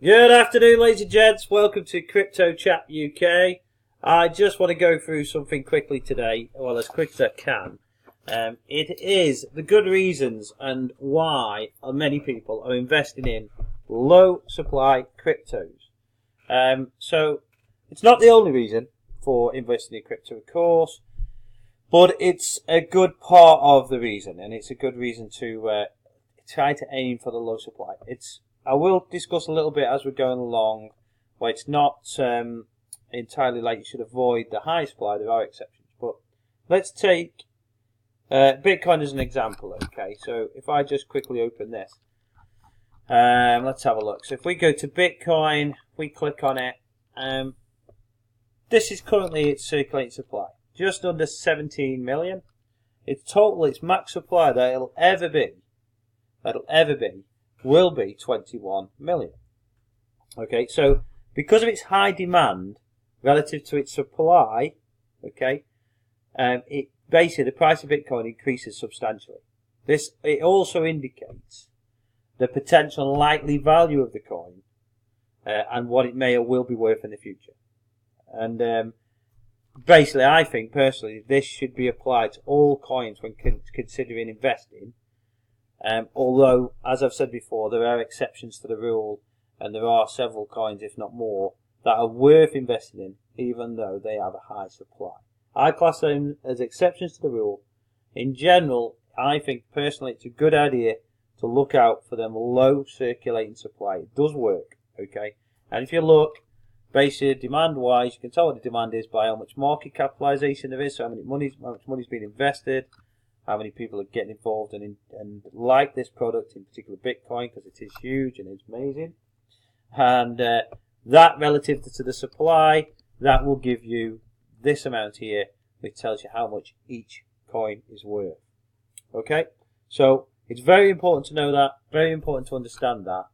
Good afternoon, ladies and gents. Welcome to Crypto Chat UK. I just want to go through something quickly today, well, as quick as I can. It is the good reasons and why many people are investing in low supply cryptos. So it's not the only reason for investing in crypto, of course, but it's a good part of the reason, and it's a good reason to try to aim for the low supply. I will discuss a little bit as we're going along, where it's not entirely like you should avoid the high supply. There are exceptions, but let's take Bitcoin as an example. Okay, so if I just quickly open this, let's have a look. So if we go to Bitcoin, we click on it. This is currently its circulating supply, just under 17 million. Its max supply that it'll ever be, will be 21 million. Okay, so because of its high demand relative to its supply, okay, it basically the price of Bitcoin increases substantially. It also indicates the potential likely value of the coin and what it may or will be worth in the future. And basically, I think personally this should be applied to all coins when considering investing. Although, as I've said before, there are exceptions to the rule, and there are several coins, if not more, that are worth investing in, even though they have a high supply. I class them as exceptions to the rule. In general, I think personally it's a good idea to look out for them low circulating supply. It does work, okay? And if you look, basically demand-wise, you can tell what the demand is by how much market capitalization there is, so how much money's been invested, how many people are getting involved and like this product, in particular Bitcoin, because it is huge and it's amazing. And that relative to the supply, that will give you this amount here, which tells you how much each coin is worth. Okay, so it's very important to know that, very important to understand that.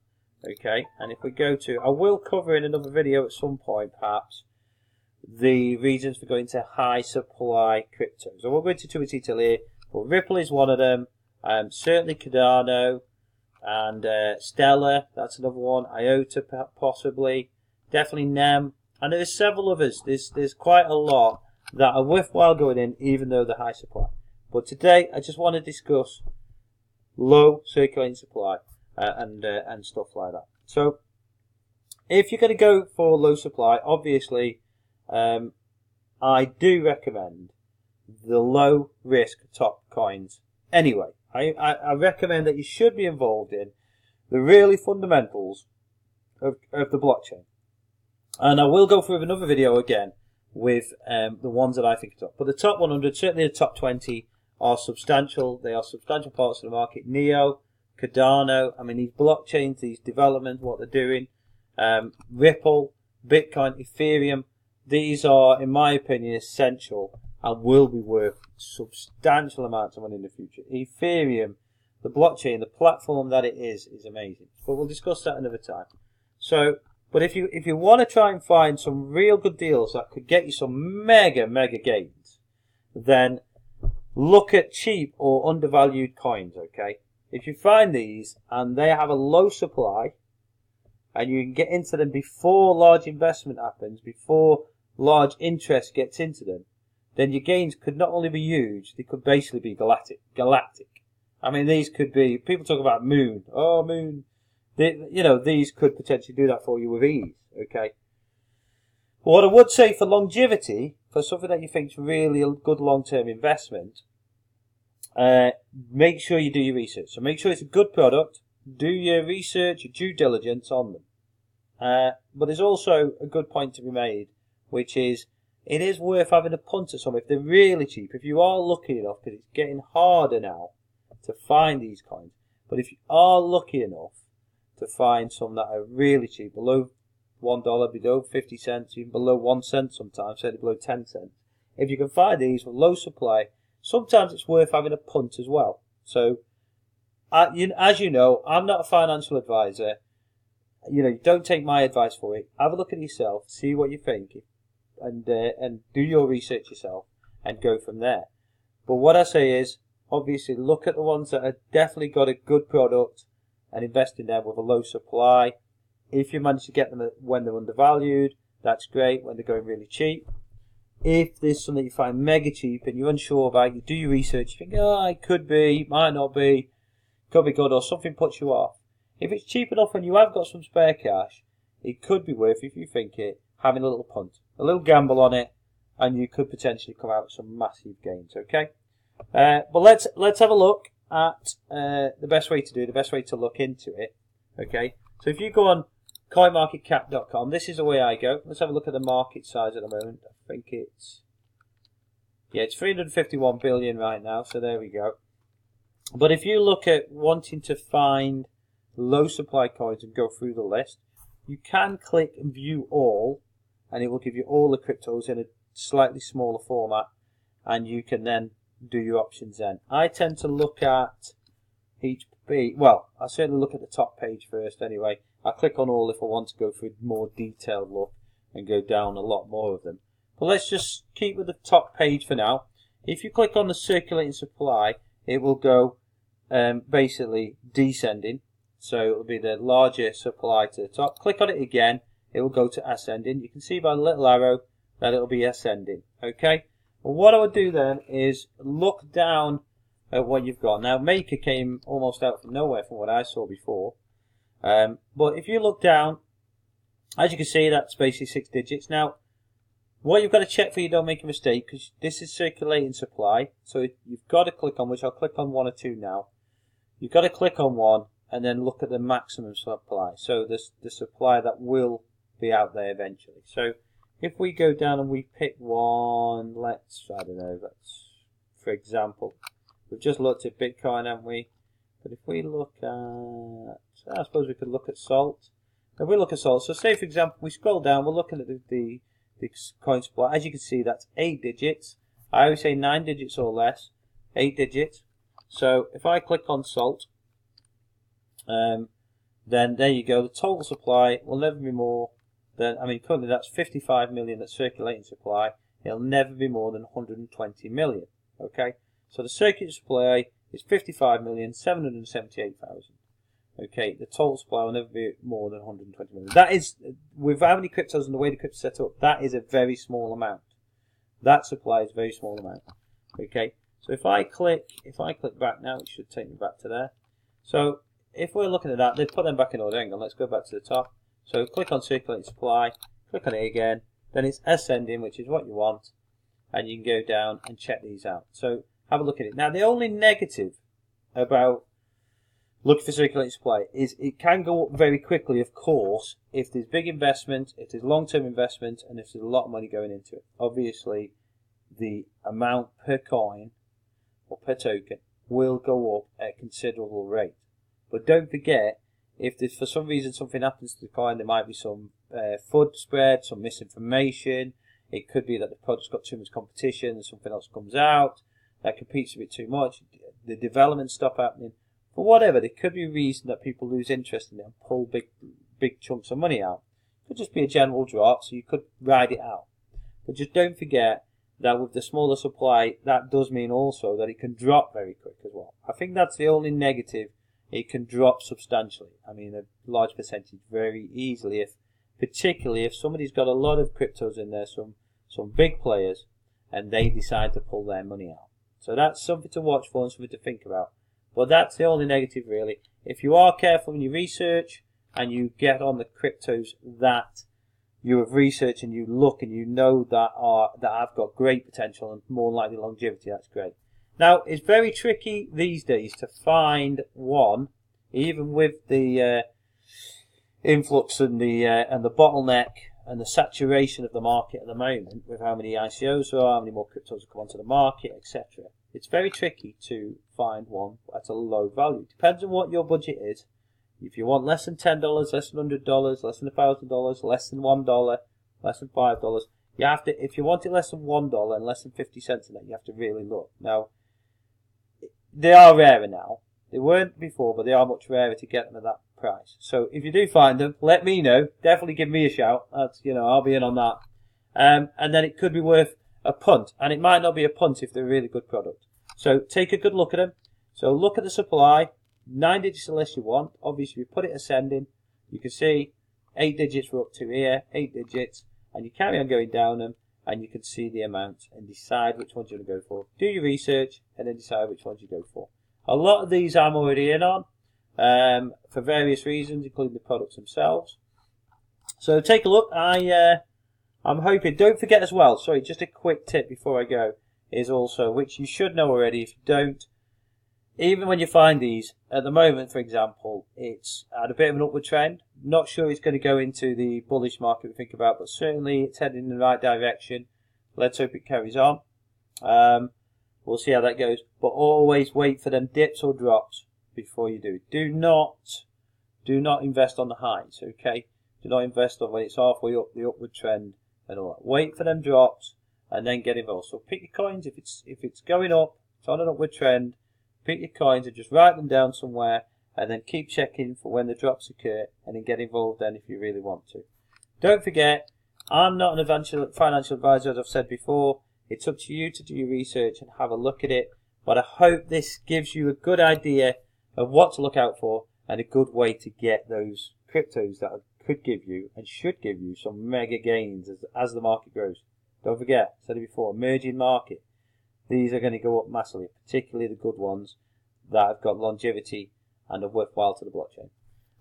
Okay, and if we go to, I will cover in another video at some point perhaps, the reasons for going to high supply cryptos. I won't go into too much detail here. But Ripple is one of them. Certainly Cardano and Stellar. That's another one. IOTA possibly. Definitely NEM. And there's several others. There's quite a lot that are worthwhile going in, even though they're high supply. But today I just want to discuss low circulating supply and stuff like that. So if you're going to go for low supply, obviously I do recommend the low risk top coins. Anyway, I recommend that you should be involved in the really fundamentals of the blockchain. And I will go through another video again with the ones that I think are top. But the top 100, certainly the top 20, are substantial. They are substantial parts of the market. NEO, Cardano, I mean these blockchains, these developments, what they're doing. Ripple, Bitcoin, Ethereum, these are, in my opinion, essential and will be worth substantial amounts of money in the future. Ethereum, the blockchain, the platform that it is amazing. But we'll discuss that another time. So, but if you want to try and find some real good deals that could get you some mega gains, then look at cheap or undervalued coins, okay? If you find these and they have a low supply and you can get into them before large investment happens, before large interest gets into them, then your gains could not only be huge, they could basically be galactic. I mean, these could be, people talk about moon. Oh, moon. These could potentially do that for you with ease, okay? But what I would say for longevity, for something that you think is really a good long-term investment, make sure you do your research. So make sure it's a good product. Do your research, your due diligence on them. But there's also a good point to be made, which is, it is worth having a punt at some if they're really cheap. If you are lucky enough, because it's getting harder now to find these coins. But if you are lucky enough to find some that are really cheap, below $1, below 50 cents, even below 1 cent sometimes, certainly below 10 cents. If you can find these with low supply, sometimes it's worth having a punt as well. So, as you know, I'm not a financial advisor. Don't take my advice for it. Have a look at yourself, see what you think. And do your research yourself and go from there. But what I say is, obviously, look at the ones that have definitely got a good product and invest in them with a low supply. If you manage to get them when they're undervalued, that's great. When they're going really cheap. If there's something you find mega cheap and you're unsure about, you do your research, you think, oh, it could be, might not be, could be good, or something puts you off. If it's cheap enough and you have got some spare cash, it could be worth, if you think it, having a little punt, a little gamble on it, and you could potentially come out with some massive gains, okay? But let's have a look at the best way to look into it, okay? So if you go on coinmarketcap.com, this is the way I go. Let's have a look at the market size at the moment. I think it's 351 billion right now, so there we go. But if you look at wanting to find low supply coins and go through the list, you can click view all, and it will give you all the cryptos in a slightly smaller format, and you can then do your options then. I tend to look at each page, well, I certainly look at the top page first anyway. I click on all if I want to go through a more detailed look and go down a lot more of them. But let's just keep with the top page for now. If you click on the circulating supply, it will go basically descending. So it will be the larger supply to the top. Click on it again, it will go to ascending. You can see by the little arrow that it will be ascending. Okay? Well, what I would do then is look down at what you've got. Now, Maker came almost out from nowhere from what I saw before. But if you look down, as you can see, that's basically 6 digits. Now, what you've got to check for you don't make a mistake, because this is circulating supply. So you've got to click on, which I'll click on 1 or 2 now. You've got to click on 1 and then look at the maximum supply. So the supply that will be out there eventually. So if we go down and we pick one, I don't know, for example, we've just looked at Bitcoin, haven't we? But if we look at, I suppose we could look at salt. If we look at salt, so say for example, we scroll down, we're looking at the coin supply. As you can see, that's 8 digits. I always say 9 digits or less, 8 digits. So if I click on salt, then there you go. The total supply will never be more than, currently that's 55 million that's circulating supply. It'll never be more than 120 million. Okay, so the circulating supply is 55,778,000. Okay, the total supply will never be more than 120 million. That is, with how many cryptos and the way the crypto's set up, that is a very small amount. That supply is a very small amount. Okay, so if I click back now, it should take me back to there. So if we're looking at that, they've put them back in order. Hang on, let's go back to the top. So click on circulating supply, click on it again, then it's ascending, which is what you want, and you can go down and check these out. So have a look at it. Now, the only negative about looking for circulating supply is it can go up very quickly, of course, if there's big investment, if there's long-term investment, and if there's a lot of money going into it. Obviously, the amount per coin or per token will go up at a considerable rate. But don't forget, if there's for some reason something happens to the coin, there might be some FUD spread, some misinformation. It could be that the product's got too much competition and something else comes out that competes a bit too much. The development stop happening. For whatever, there could be a reason that people lose interest in it and pull big chunks of money out. It could just be a general drop, so you could ride it out. But just don't forget that with the smaller supply, that does mean also that it can drop very quick as well. I think that's the only negative. It can drop substantially. A large percentage very easily, particularly if somebody's got a lot of cryptos in there, some big players, and they decide to pull their money out. So that's something to watch for and something to think about. But that's the only negative really. If you are careful in your research and you get on the cryptos that you have researched and you look and you know that have got great potential and more likely longevity, that's great. Now, it's very tricky these days to find one, even with the influx and the bottleneck and the saturation of the market at the moment, with how many ICOs there are, how many more cryptos have come onto the market, etc. It's very tricky to find one at a low value. Depends on what your budget is. If you want less than $10, less than $100, less than $1,000, less than $1, less than $5, you have to. If you want it less than $1 and less than 50 cents in it, you have to really look. Now, they are rarer now. They weren't before, but they are much rarer to get them at that price. So if you do find them, let me know. Definitely give me a shout. That's, I'll be in on that. And then it could be worth a punt, and it might not be a punt if they're a really good product. So take a good look at them. So look at the supply, 9 digits unless you want. Obviously, we put it ascending. You can see 8 digits we're up to here, 8 digits, and you carry on going down them, and you can see the amount and decide which ones you're going to go for. Do your research and then decide which ones you go for. A lot of these I'm already in on for various reasons, including the products themselves. So take a look. I'm hoping. Don't forget as well. Sorry, just a quick tip before I go is also, which you should know already. If you don't, even when you find these at the moment, for example, it's at a bit of an upward trend. Not sure it's going to go into the bullish market we think about, but certainly it's heading in the right direction. Let's hope it carries on. We'll see how that goes. But always wait for them dips or drops before you do. Do not invest on the highs, okay? Do not invest on when it's halfway up the upward trend and all that. Wait for them drops and then get involved. So pick your coins if it's going up, it's on an upward trend. Pick your coins and just write them down somewhere, and then keep checking for when the drops occur, and then get involved then if you really want to. Don't forget, I'm not an financial advisor, as I've said before. It's up to you to do your research and have a look at it. But I hope this gives you a good idea of what to look out for and a good way to get those cryptos that could give you and should give you some mega gains as the market grows. Don't forget, I said it before, emerging market. These are going to go up massively, particularly the good ones that have got longevity and are worthwhile to the blockchain.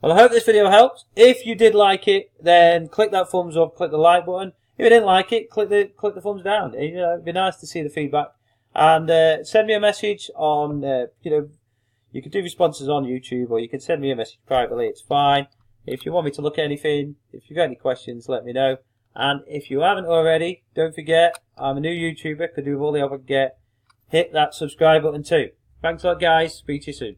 Well, I hope this video helped. If you did like it, then click that thumbs up, click the like button. If you didn't like it, click the thumbs down. It'd be nice to see the feedback. And send me a message on, you can do responses on YouTube, or you can send me a message privately. It's fine. If you want me to look at anything, if you've got any questions, let me know. And if you haven't already, don't forget, I'm a new YouTuber, could do all the help I can get. Hit that subscribe button too. Thanks a lot, guys. Speak to you soon.